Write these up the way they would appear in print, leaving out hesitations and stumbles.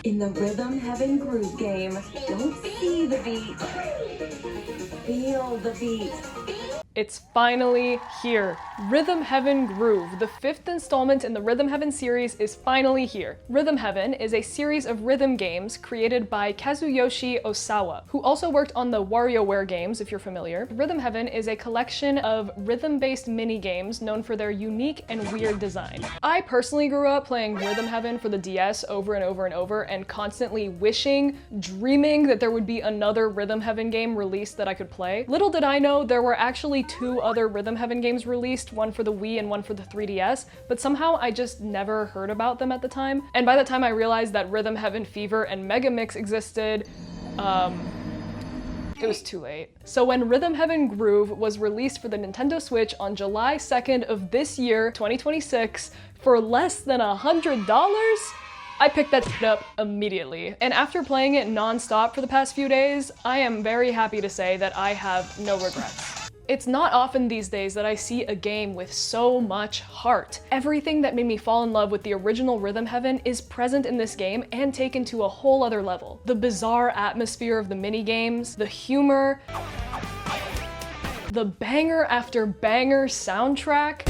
In the Rhythm Heaven Groove game, don't see the beat, feel the beat. It's finally here. Rhythm Heaven Groove, the 5th installment in the Rhythm Heaven series, is finally here. Rhythm Heaven is a series of rhythm games created by Kazuyoshi Osawa, who also worked on the WarioWare games, if you're familiar. Rhythm Heaven is a collection of rhythm-based mini-games known for their unique and weird design. I personally grew up playing Rhythm Heaven for the DS over and over and over, and constantly wishing, dreaming that there would be another Rhythm Heaven game released that I could play. Little did I know there were actually 2 other Rhythm Heaven games released, one for the Wii and one for the 3DS, but somehow I just never heard about them at the time. And by the time I realized that Rhythm Heaven Fever and Mega Mix existed, it was too late. So when Rhythm Heaven Groove was released for the Nintendo Switch on July 2nd of this year, 2026, for less than $100, I picked that shit up immediately. And after playing it non-stop for the past few days, I am very happy to say that I have no regrets. It's not often these days that I see a game with so much heart. Everything that made me fall in love with the original Rhythm Heaven is present in this game and taken to a whole other level. The bizarre atmosphere of the mini-games, the humor, the banger after banger soundtrack,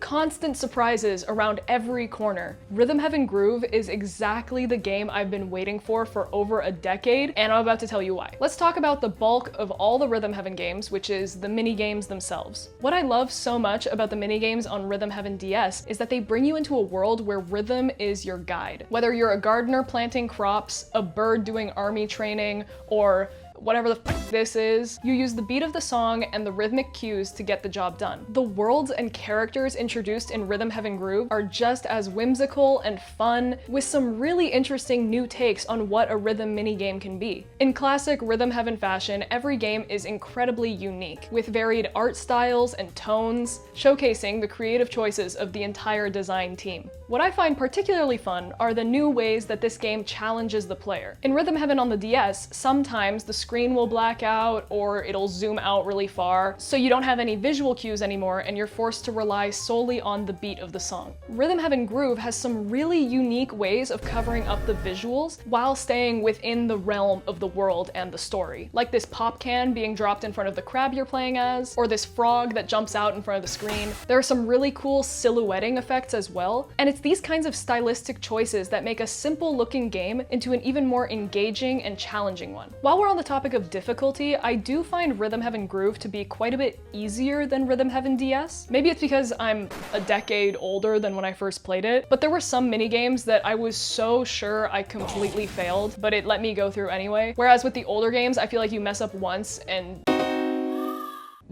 constant surprises around every corner. Rhythm Heaven Groove is exactly the game I've been waiting for over a decade, and I'm about to tell you why. Let's talk about the bulk of all the Rhythm Heaven games, which is the mini games themselves. What I love so much about the mini games on Rhythm Heaven DS is that they bring you into a world where rhythm is your guide. Whether you're a gardener planting crops, a bird doing army training, or whatever the f this is, you use the beat of the song and the rhythmic cues to get the job done. The worlds and characters introduced in Rhythm Heaven Groove are just as whimsical and fun, with some really interesting new takes on what a rhythm minigame can be. In classic Rhythm Heaven fashion, every game is incredibly unique, with varied art styles and tones, showcasing the creative choices of the entire design team. What I find particularly fun are the new ways that this game challenges the player. In Rhythm Heaven on the DS, sometimes the screen will black out or it'll zoom out really far, so you don't have any visual cues anymore and you're forced to rely solely on the beat of the song. Rhythm Heaven Groove has some really unique ways of covering up the visuals while staying within the realm of the world and the story. Like this pop can being dropped in front of the crab you're playing as, or this frog that jumps out in front of the screen. There are some really cool silhouetting effects as well, and it's these kinds of stylistic choices that make a simple looking game into an even more engaging and challenging one. While we're on the topic of difficulty, I do find Rhythm Heaven Groove to be quite a bit easier than Rhythm Heaven DS. Maybe it's because I'm a decade older than when I first played it, but there were some mini games that I was so sure I completely failed, but it let me go through anyway. Whereas with the older games, I feel like you mess up once and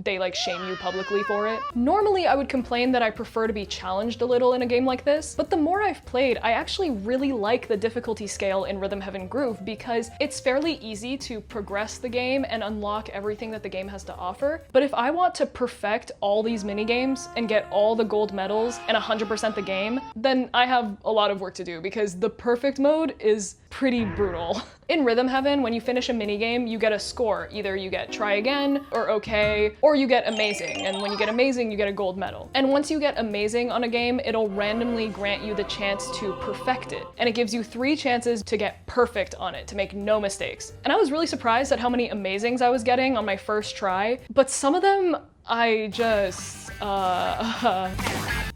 they like shame you publicly for it. Normally I would complain that I prefer to be challenged a little in a game like this, but the more I've played, I actually really like the difficulty scale in Rhythm Heaven Groove because it's fairly easy to progress the game and unlock everything that the game has to offer. But if I want to perfect all these mini games and get all the gold medals and 100% the game, then I have a lot of work to do because the perfect mode is pretty brutal. In Rhythm Heaven, when you finish a minigame, you get a score. Either you get try again, or okay, or you get amazing. And when you get amazing, you get a gold medal. And once you get amazing on a game, it'll randomly grant you the chance to perfect it. And it gives you 3 chances to get perfect on it, to make no mistakes. And I was really surprised at how many amazings I was getting on my first try, but some of them I just, I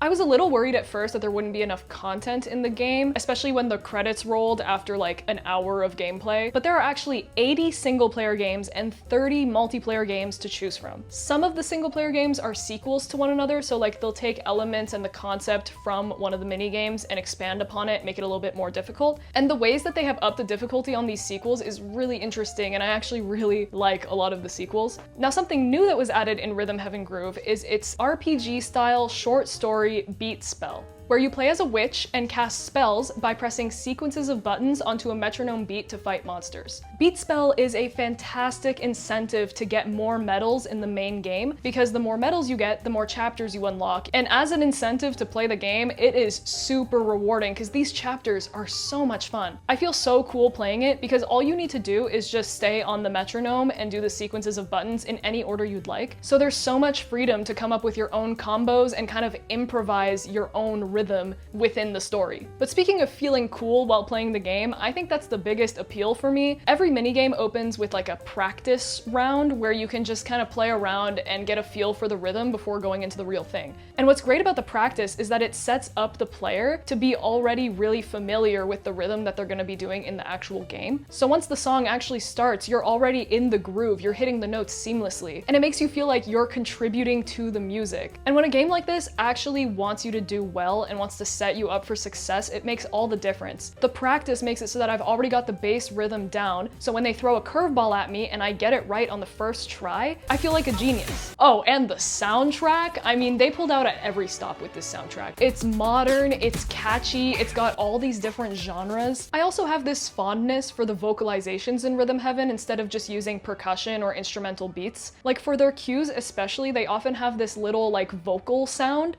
was a little worried at first that there wouldn't be enough content in the game, especially when the credits rolled after like an hour of gameplay, but there are actually 80 single player games and 30 multiplayer games to choose from. Some of the single player games are sequels to one another, so like they'll take elements and the concept from one of the mini games and expand upon it, make it a little bit more difficult. And the ways that they have upped the difficulty on these sequels is really interesting, and I actually really like a lot of the sequels. Now, something new that was added in Rhythm Heaven Groove is its RPG style short story beat spell. where you play as a witch and cast spells by pressing sequences of buttons onto a metronome beat to fight monsters. Beat spell is a fantastic incentive to get more medals in the main game, because the more medals you get, the more chapters you unlock, and as an incentive to play the game, it is super rewarding because these chapters are so much fun. I feel so cool playing it because all you need to do is just stay on the metronome and do the sequences of buttons in any order you'd like. So there's so much freedom to come up with your own combos and kind of improvise your own rhythm within the story. But speaking of feeling cool while playing the game, I think that's the biggest appeal for me. Every minigame opens with like a practice round where you can just kind of play around and get a feel for the rhythm before going into the real thing. And what's great about the practice is that it sets up the player to be already really familiar with the rhythm that they're going to be doing in the actual game. So once the song actually starts, you're already in the groove, you're hitting the notes seamlessly, and it makes you feel like you're contributing to the music. And when a game like this actually wants you to do well and wants to set you up for success, it makes all the difference. The practice makes it so that I've already got the bass rhythm down, so when they throw a curveball at me and I get it right on the first try, I feel like a genius. Oh, and the soundtrack, I mean, they pulled out at every stop with this soundtrack. It's modern, it's catchy, it's got all these different genres. I also have this fondness for the vocalizations in Rhythm Heaven instead of just using percussion or instrumental beats. Like for their cues especially, they often have this little like vocal sound.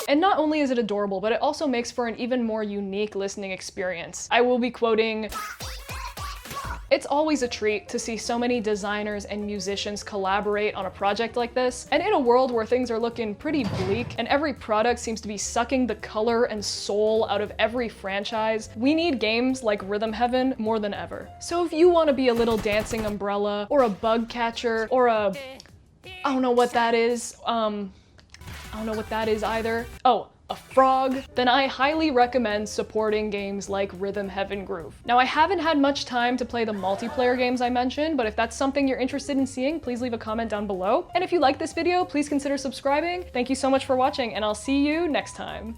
And not only is it adorable, but it also makes for an even more unique listening experience. I will be quoting, "It's always a treat to see so many designers and musicians collaborate on a project like this, and in a world where things are looking pretty bleak and every product seems to be sucking the color and soul out of every franchise, we need games like Rhythm Heaven more than ever." So if you want to be a little dancing umbrella, or a bug catcher, or a... I don't know what that is. I don't know what that is either. Oh, a frog, then I highly recommend supporting games like Rhythm Heaven Groove. Now, I haven't had much time to play the multiplayer games I mentioned, but if that's something you're interested in seeing, please leave a comment down below. And if you like this video, please consider subscribing. Thank you so much for watching, and I'll see you next time.